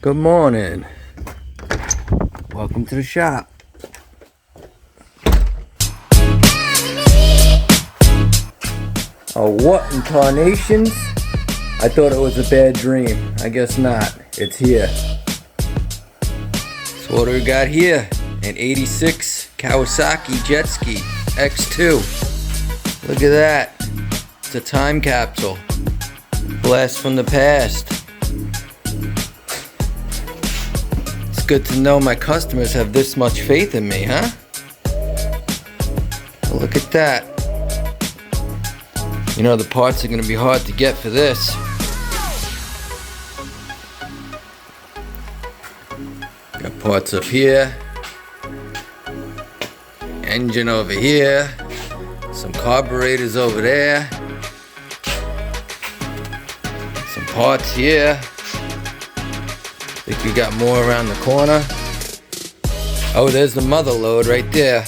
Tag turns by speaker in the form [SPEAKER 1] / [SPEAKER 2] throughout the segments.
[SPEAKER 1] Good morning. Welcome to the shop. Oh, what in carnations? I thought it was a bad dream. I guess not. It's here. So what do we got here? An 86 Kawasaki Jetski X2. Look at that. It's a time capsule. Blast from the past. It's good to know my customers have this much faith in me, huh? Look at that. You know the parts are gonna be hard to get for this. Got parts up here. Engine over here. Some carburetors over there. Some parts here. Think we got more around the corner. Oh, there's the mother load right there.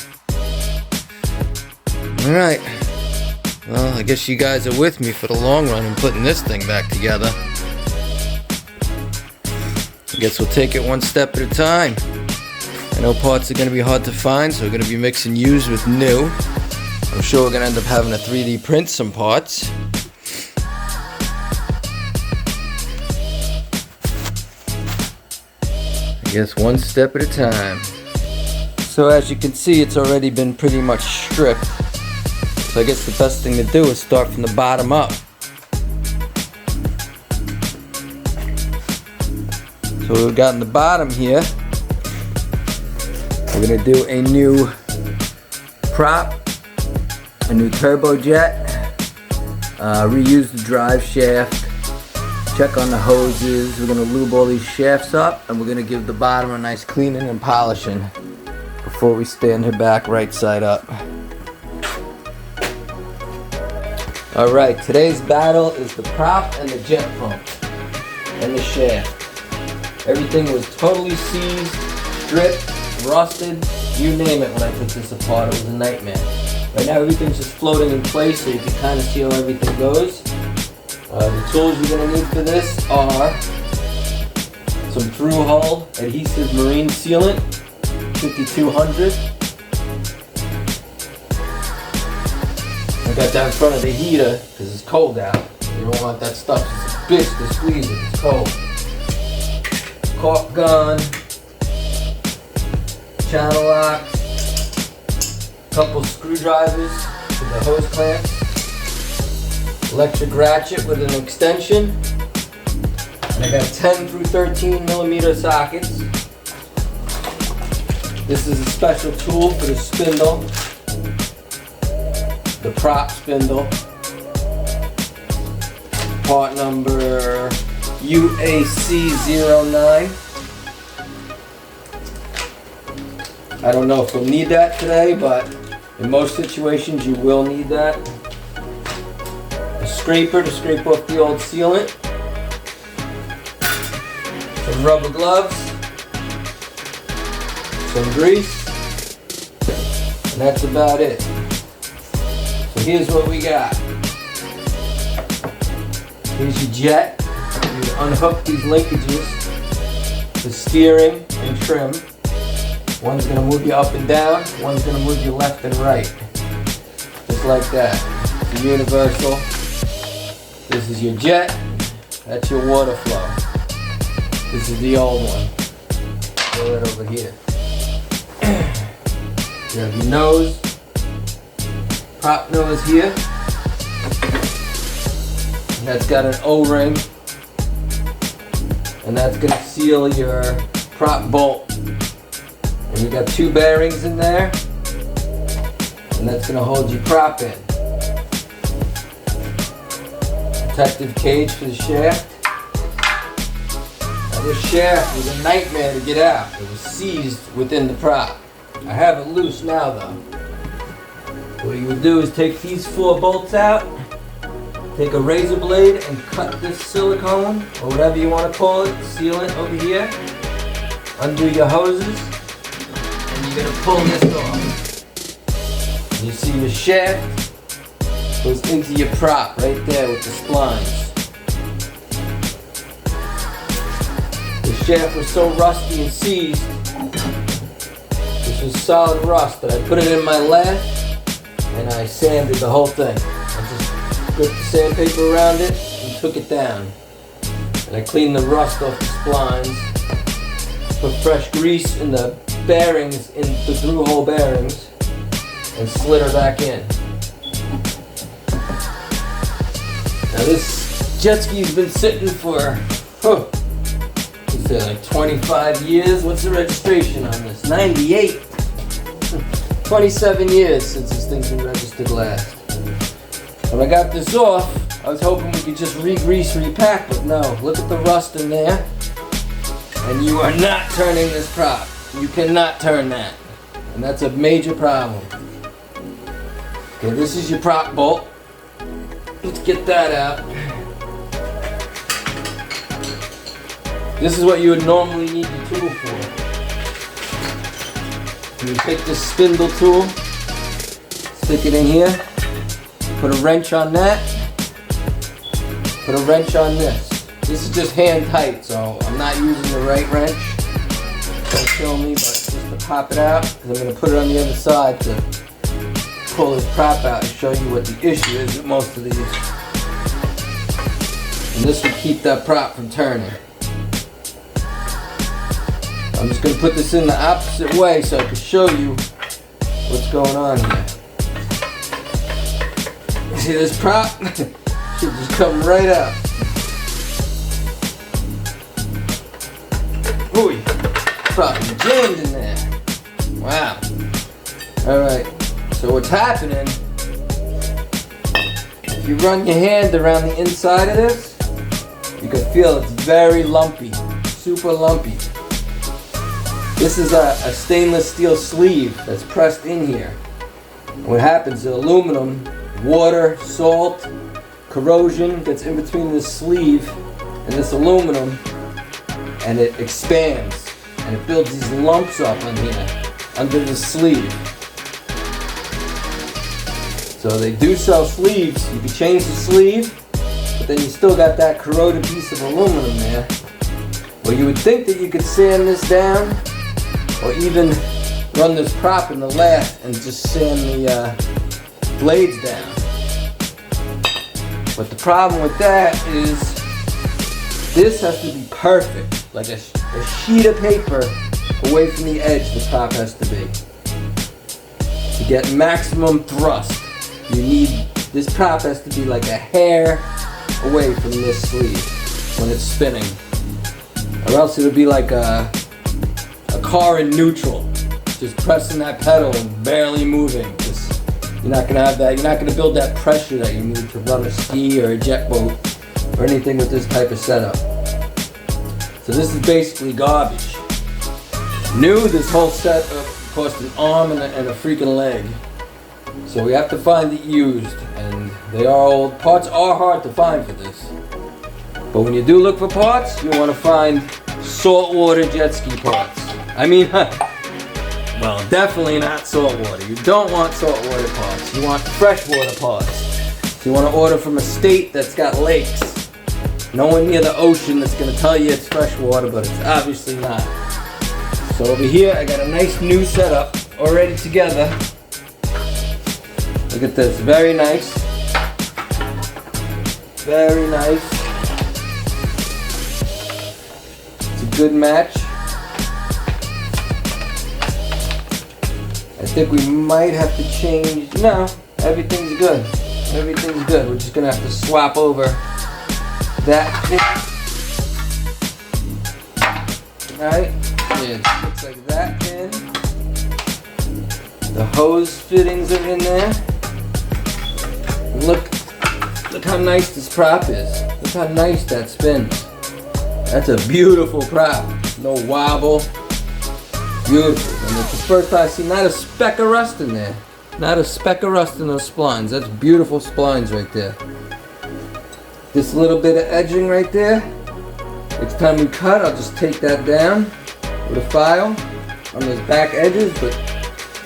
[SPEAKER 1] Alright. Well, I guess you guys are with me for the long run in putting this thing back together. I guess we'll take it one step at a time. I know parts are going to be hard to find, so we're going to be mixing used with new. I'm sure we're going to end up having to 3D print some parts. I guess one step at a time. So as you can see, it's already been pretty much stripped. So I guess the best thing to do is start from the bottom up. So what we've got in the bottom here, we're going to do a new prop, a new turbojet, reuse the drive shaft, check on the hoses. We're going to lube all these shafts up, and we're going to give the bottom a nice cleaning and polishing before we stand her back right side up. Alright, today's battle is the prop and the jet pump and the shaft. Everything was totally seized, stripped, rusted, you name it when I took this apart. It was a nightmare. Right now everything's just floating in place so you can kind of see how everything goes. The tools you're going to need for this are some through-hull adhesive marine sealant, 5200. I got that in front of the heater because it's cold out. You don't want that stuff. It's a bitch to squeeze it. It's cold. Cork gun, channel lock, couple screwdrivers for the hose clamps, electric ratchet with an extension, and I got 10 through 13 millimeter sockets. This is a special tool for the spindle. The prop spindle, part number UAC09. I don't know if we'll need that today, but in most situations you will need that. A scraper to scrape off the old sealant. Some rubber gloves. Some grease. And that's about it. Here's what we got. Here's your jet. You unhook these linkages, the steering and trim. One's going to move you up and down, one's going to move you left and right. Just like that. It's a universal. This is your jet. That's your water flow. This is the old one. Throw it over here. You have your nose. Prop nose here, and that's got an O-ring, and that's going to seal your prop bolt. And you got two bearings in there, and that's going to hold your prop in. Protective cage for the shaft. Now this shaft was a nightmare to get out. It was seized within the prop. I have it loose now though. What you would do is take these 4 bolts out, take a razor blade and cut this silicone, or whatever you want to call it, sealant over here, undo your hoses, and you're going to pull this off. And you see your shaft goes into your prop right there with the splines. The shaft was so rusty and seized. This was solid rust that I put it in my lathe and I sanded the whole thing. I just put the sandpaper around it and took it down. And I cleaned the rust off the splines, put fresh grease in the bearings, in the through-hole bearings, and slid her back in. Now this Jetski's been sitting for, like 25 years. What's the registration on this? 98. 27 years since this thing's been registered last. When I got this off, I was hoping we could just re-grease, repack, but no. Look at the rust in there. And you are not turning this prop. You cannot turn that. And that's a major problem. Okay, this is your prop bolt. Let's get that out. This is what you would normally need the tool for. You take this spindle tool, stick it in here, put a wrench on that, put a wrench on this. This is just hand tight, so I'm not using the right wrench. Don't kill me, but just to pop it out, because I'm going to put it on the other side to pull this prop out and show you what the issue is with most of these. And this will keep that prop from turning. I'm just going to put this in the opposite way so I can show you what's going on here. See this prop? Should just come right up. Ooh, prop is jammed in there. Wow. Alright, so what's happening, if you run your hand around the inside of this, you can feel it's very lumpy, super lumpy. This is a stainless steel sleeve that's pressed in here. And what happens, the aluminum, water, salt, corrosion gets in between this sleeve and this aluminum, and it expands and it builds these lumps up on here under the sleeve. So they do sell sleeves. You can change the sleeve, but then you still got that corroded piece of aluminum there. Well, you would think that you could sand this down, or even run this prop in the lathe and just sand the blades down. But the problem with that is this has to be perfect, like a sheet of paper away from the edge the prop has to be. To get maximum thrust, you need, this prop has to be like a hair away from this sleeve when it's spinning. Or else it'll be like a car in neutral, just pressing that pedal and barely moving. Just, you're not gonna have that. You're not gonna build that pressure that you need to run a ski or a jet boat or anything with this type of setup. So this is basically garbage. New, this whole setup cost an arm and a freaking leg. So we have to find it used, and they are old. Parts are hard to find for this. But when you do look for parts, you want to find saltwater jet ski parts. I mean, well, definitely not saltwater. You don't want saltwater parts. You want freshwater parts. So you want to order from a state that's got lakes. No one near the ocean that's going to tell you it's freshwater, but it's obviously not. So over here, I got a nice new setup already together. Look at this, very nice. Very nice. It's a good match. I think we might have to change. No, everything's good. Everything's good. We're just gonna have to swap over that pin. Alright, yeah, it looks like that pin. The hose fittings are in there. Look how nice this prop is. Look how nice that spins. That's a beautiful prop. No wobble. Beautiful. And it's the first time I've seen not a speck of rust in there. Not a speck of rust in those splines. That's beautiful splines right there. This little bit of edging right there. Next time we cut, I'll just take that down with a file on those back edges. But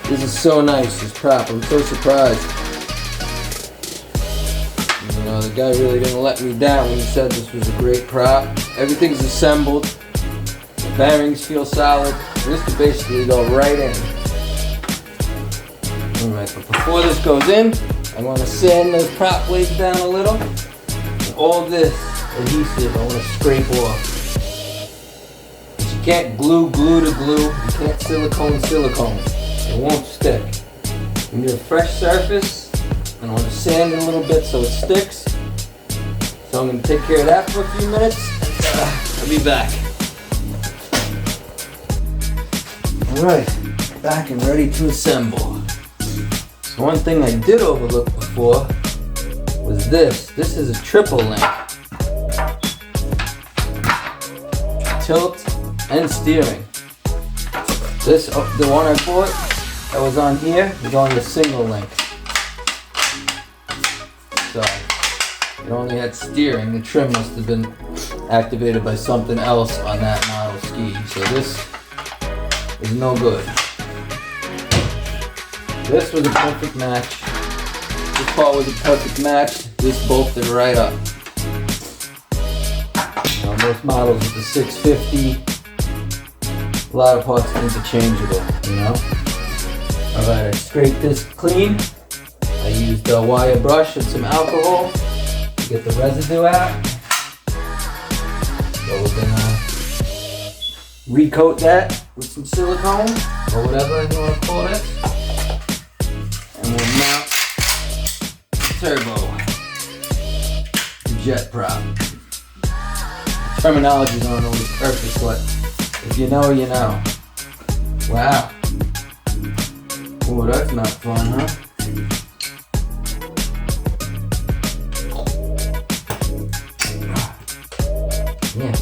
[SPEAKER 1] this is so nice, this prop. I'm so surprised. You know, the guy really didn't let me down when he said this was a great prop. Everything's assembled. The bearings feel solid. This could basically go right in. Alright, but before this goes in, I want to sand those prop blades down a little. And all this adhesive I want to scrape off. Because you can't glue to glue. You can't silicone. It won't stick. You need a fresh surface. And I want to sand it a little bit so it sticks. So I'm going to take care of that for a few minutes. And I'll be back. Alright, back and ready to assemble. So one thing I did overlook before was this. This is a triple link. Tilt and steering. This, the one I bought that was on here, is on the single link. So it only had steering. The trim must have been activated by something else on that model ski. So this is no good. This was a perfect match. This part was a perfect match. This bolted right up. Now, most models with the 650, a lot of parts interchangeable, you know? Alright, I scraped this clean. I used a wire brush and some alcohol to get the residue out. So we're gonna recoat that with some silicone, or whatever you want to call it. And we'll mount the turbo, the jet prop. Terminologies aren't always perfect, but if you know, you know. Wow. Oh, that's not fun, huh? Yeah.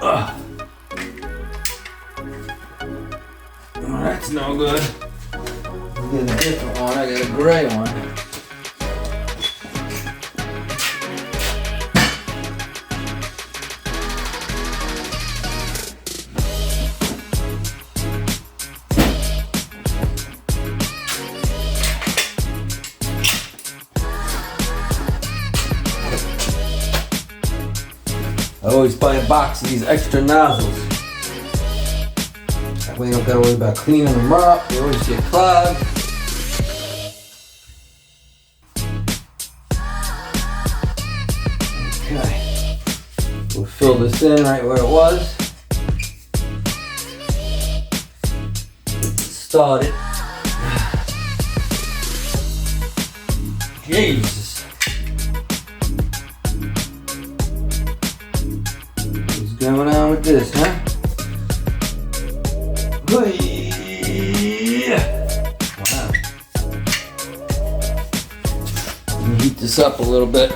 [SPEAKER 1] Oh, that's no good. I'll get a different one. I got a gray one. I always buy a box of these extra nozzles. That way you don't gotta worry about cleaning them up. They always get clogged. Okay. We'll fill this in right where it was. Start it. Jesus. Going on with this, huh? Wow. Let me heat this up a little bit.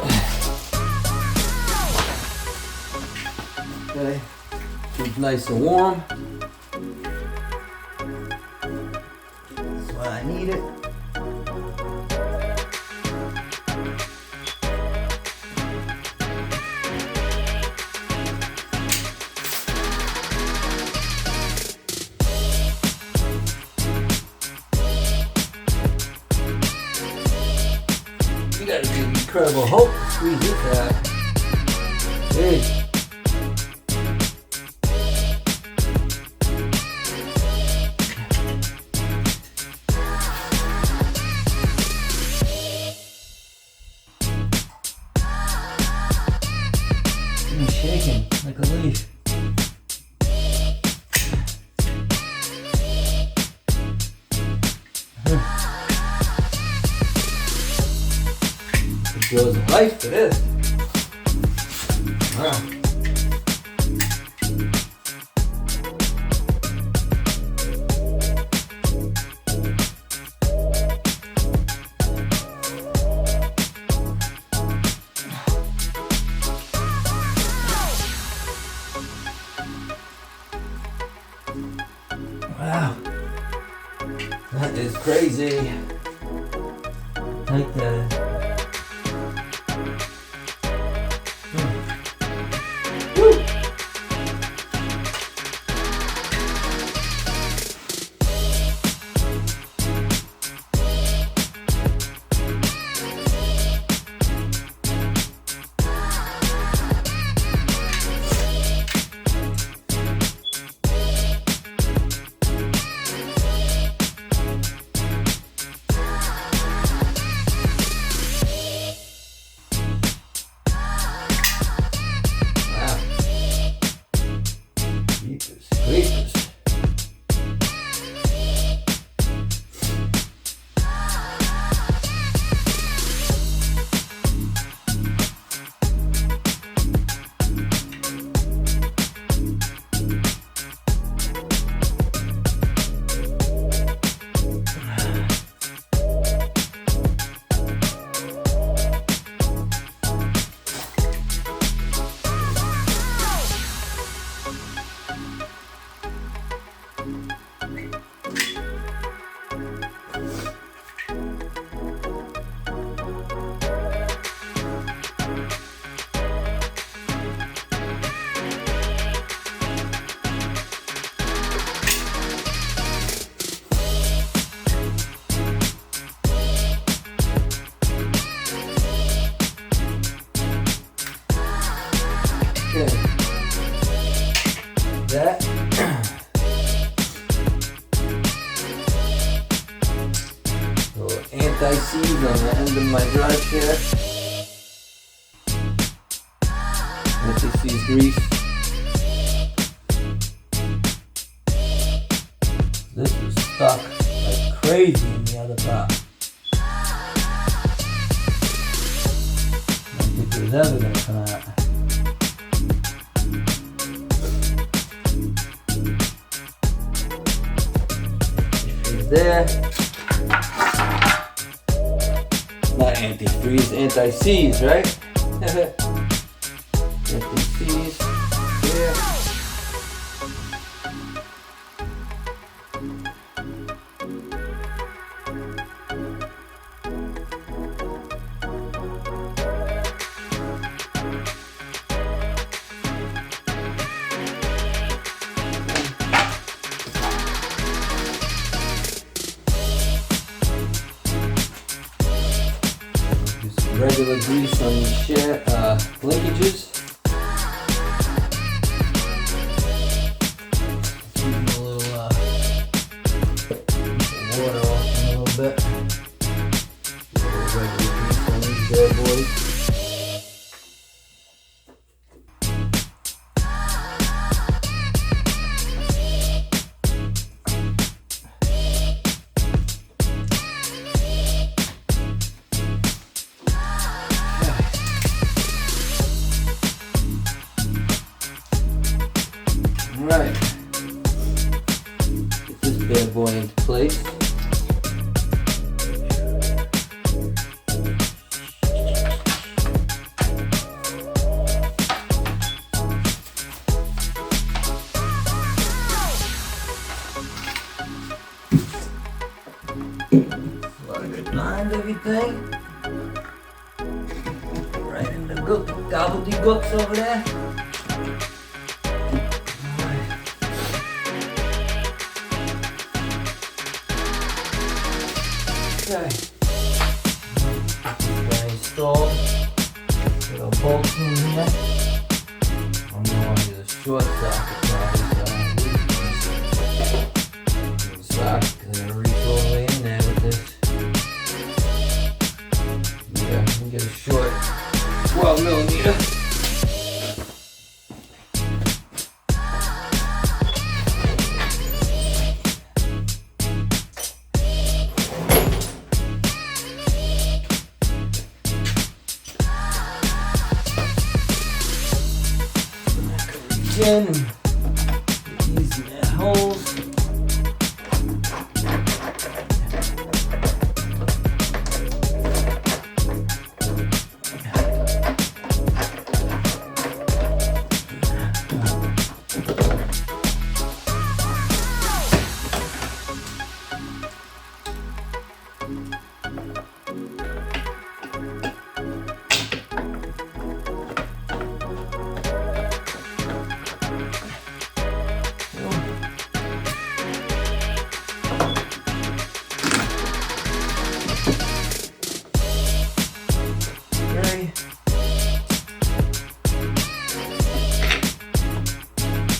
[SPEAKER 1] Okay, keep nice and warm. That's why I need it. You gotta give incredible hope to squeeze this out. Hey. I'm shaking like a leaf. Goes life to this. Wow. Wow. That is crazy. Like that. anti-seize on the end of my drive shaft. Anti-seize grease. This was stuck like crazy in the other prop. I don't think it was ever going to come out. It's there. Not anti-freeze, anti-seize, right? Anti-seize. Yeah. Regular grease on the linkages. Keep a little water off them a little bit. A little regular grease on these bad boys. Right, get this bad boy into place. Behind everything, right in the gobbledygooks over there. Okay, got installed. Little bolts in here. I'm going to the short socket probably, so the socket because I'm going to reach all the way in there with this. Yeah, I'm going to get a short 12 millimeter. In and get these holes.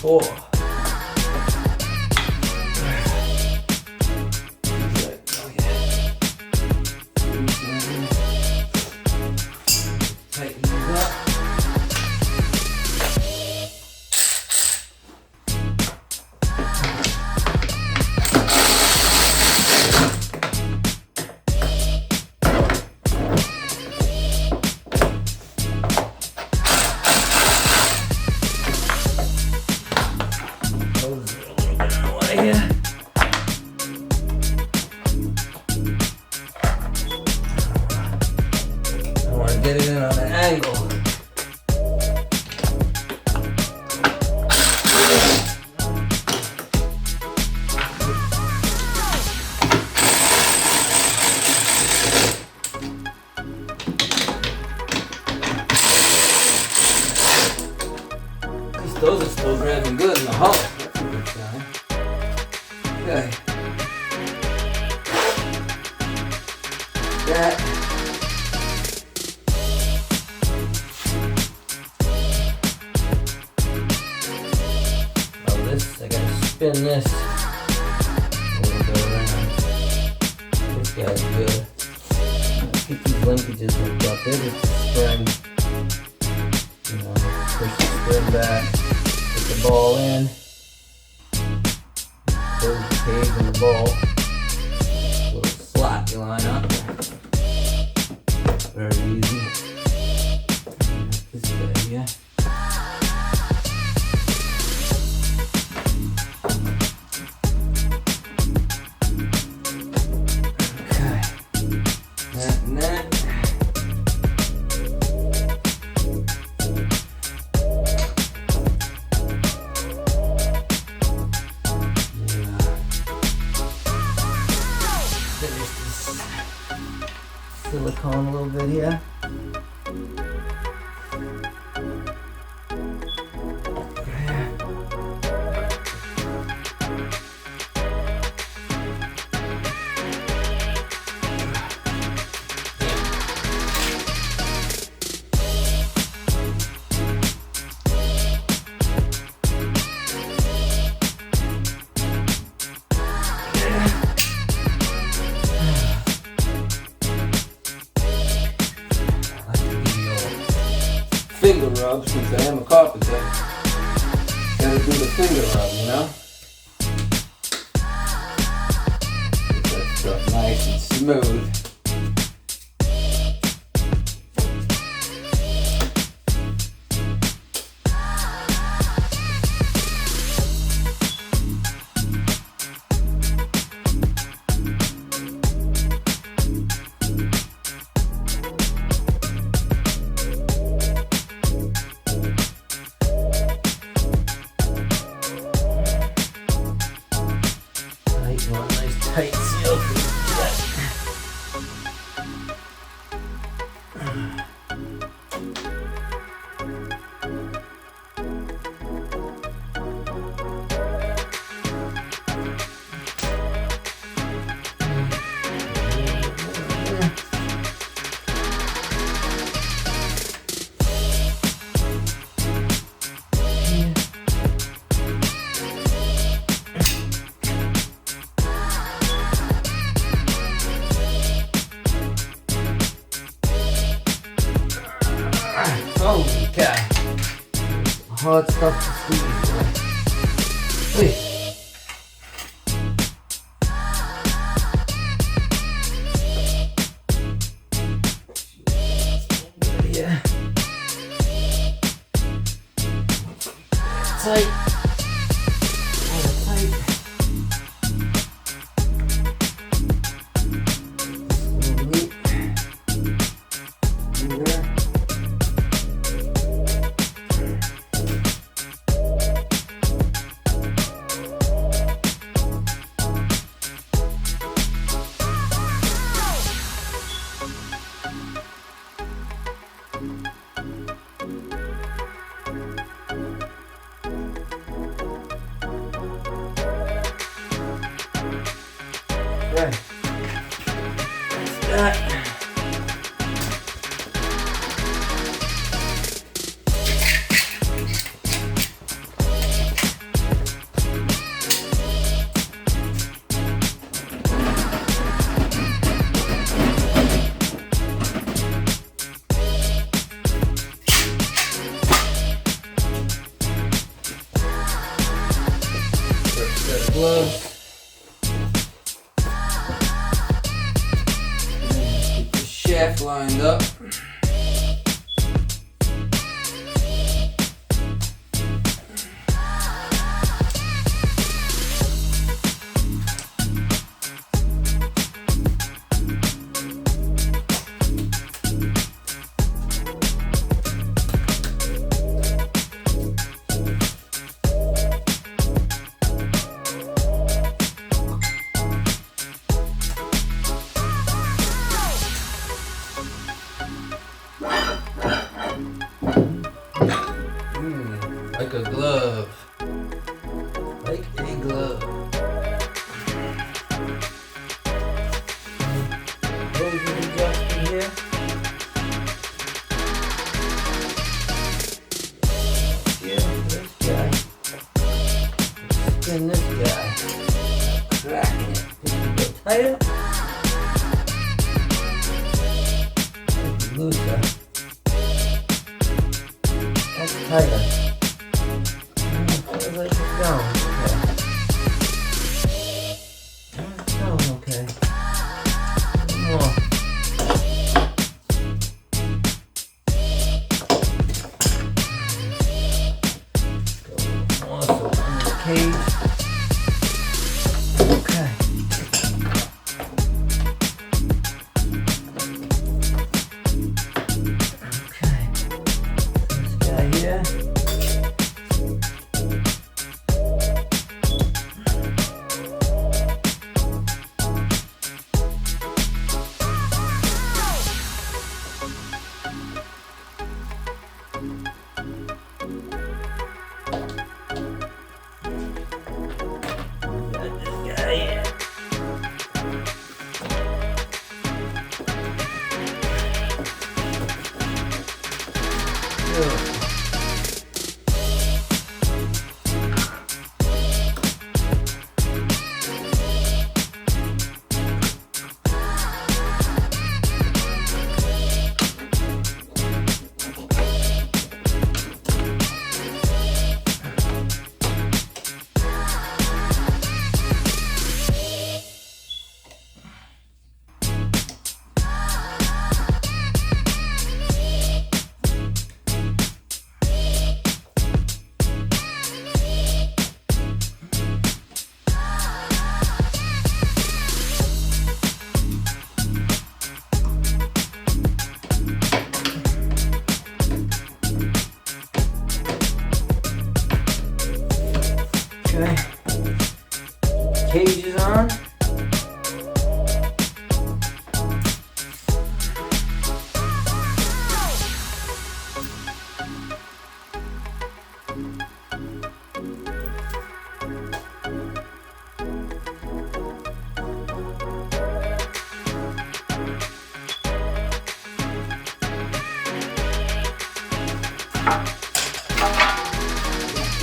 [SPEAKER 1] Four. Tighten these up. Here. I want to get it in on an angle. At least those are still grabbing good in the hull. That's a good sign. Okay. That. Oh, this, I gotta spin this a little bit around. This guy's good. get these linkages hooked up. There's just the spring. You know, push the spring back, put the ball in, close the cage in the ball. Little slot you line up. Very easy. This guy here. Silicone a little bit here. Finger rub, since I am a carpenter. Gotta do the finger rub, you know? Get that stuff nice and smooth. Tight seal for the jet. Holy cow. Hard stuff to squeeze, boy. Hey. Yeah. Tight. Oh, tight. Right. That's that. First set of gloves. Shaft lined up. Like a glove. Like a glove. Those are the Jetski here. Yeah, this guy. Spin this guy. Cracking it. Tighter. tighter. Feels like it's going. Okay. It's going okay. One more. Go also under the cage. Okay. Yeah. Okay. Cage is on.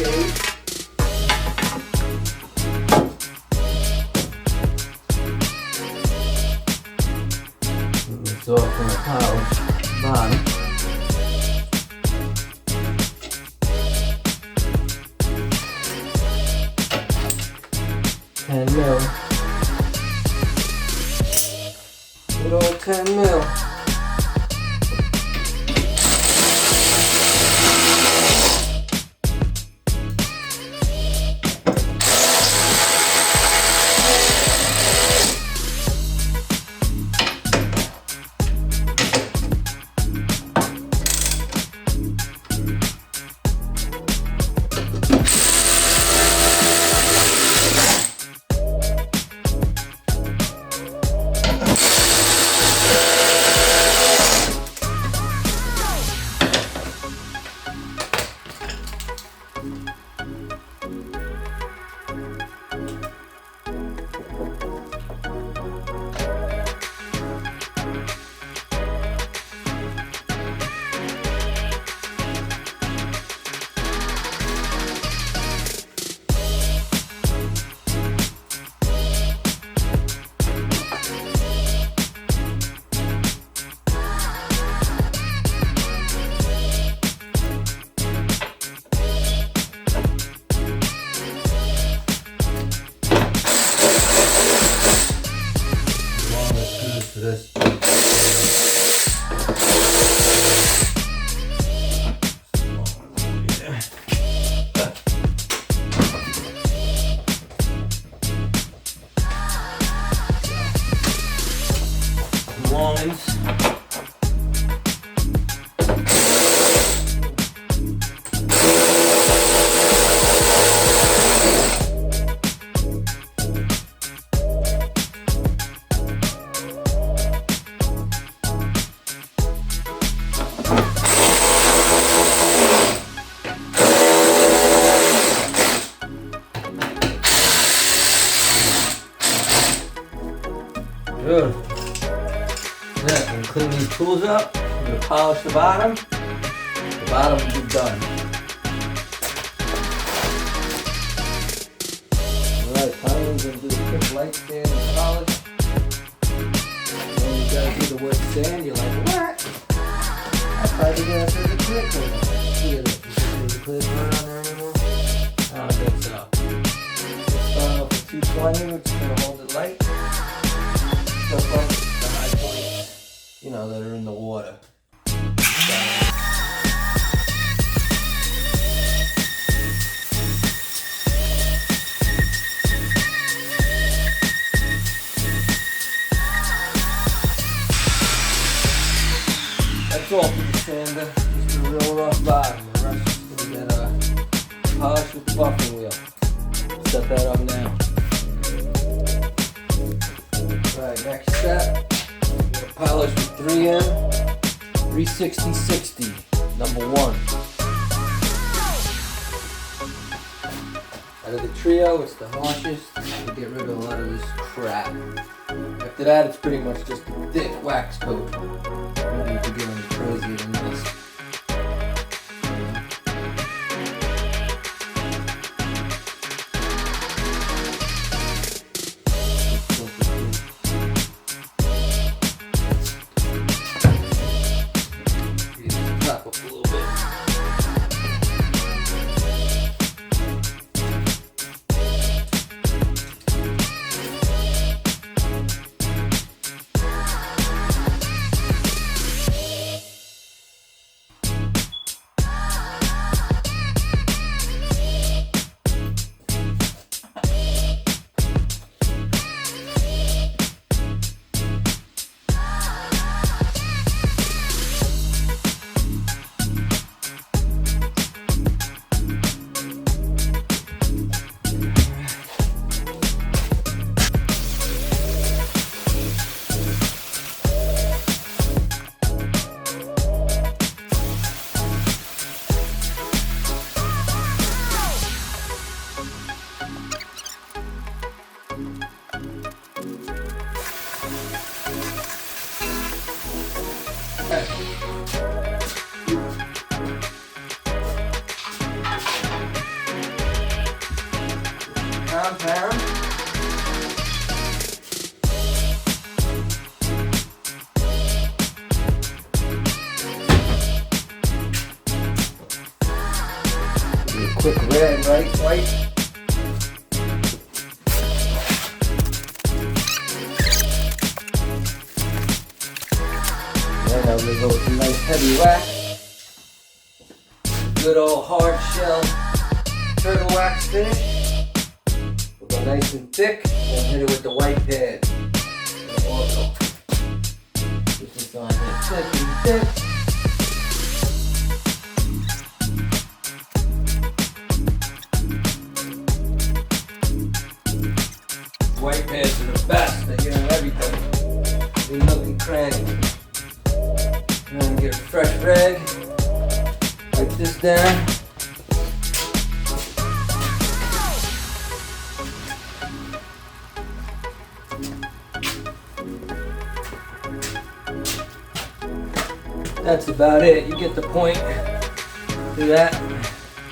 [SPEAKER 1] Okay. It's off from the pouch, bottom. $10 mil. Good old 10 mil. This. Longins. Good. Then I'm gonna clean these tools up. I'm gonna polish the bottom. The bottom will be done. Alright, finally I'm gonna do a quick light sand and polish. When you gotta do the wet sand, you're like, what? I thought you were gonna do the quick one. Look at it. one here, which is going to hold it light. Stuff on the high points, you know, that are in the water. That's all for the sander. Just a real rough bottom. The rest is going to get polished with the buffing wheel. Set that up now. Alright, next step. We're going to polish with 3M 360/60, number 1. Out of the trio, it's the harshest to get rid of a lot of this crap. After that, it's pretty much just a thick wax coat. No need to get any crazier than this. Top up a little bit. Compound. Do a quick red, right, white. Then I'm gonna go with a nice heavy wax. Good old hard shell turtle wax finish. Go nice and thick, and hit it with the white pad. Oil. Put this on here thick and thick. White pads are the best. They get on everything. They nook and cranny. And then get a fresh rag. Wipe this down. That's about it. You get the point. See that?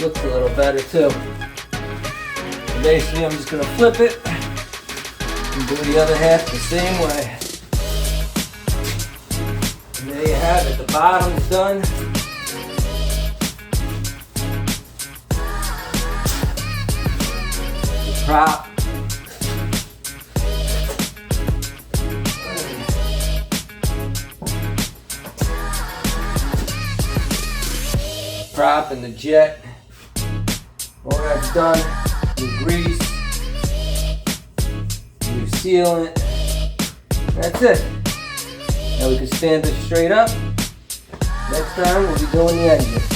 [SPEAKER 1] Looks a little better too. And basically, I'm just going to flip it and do the other half the same way. And there you have it. The bottom's done. The prop. Prop and the jet. All that's done. New grease. New sealant. That's it. Now we can stand it straight up. Next time we'll be doing the engine.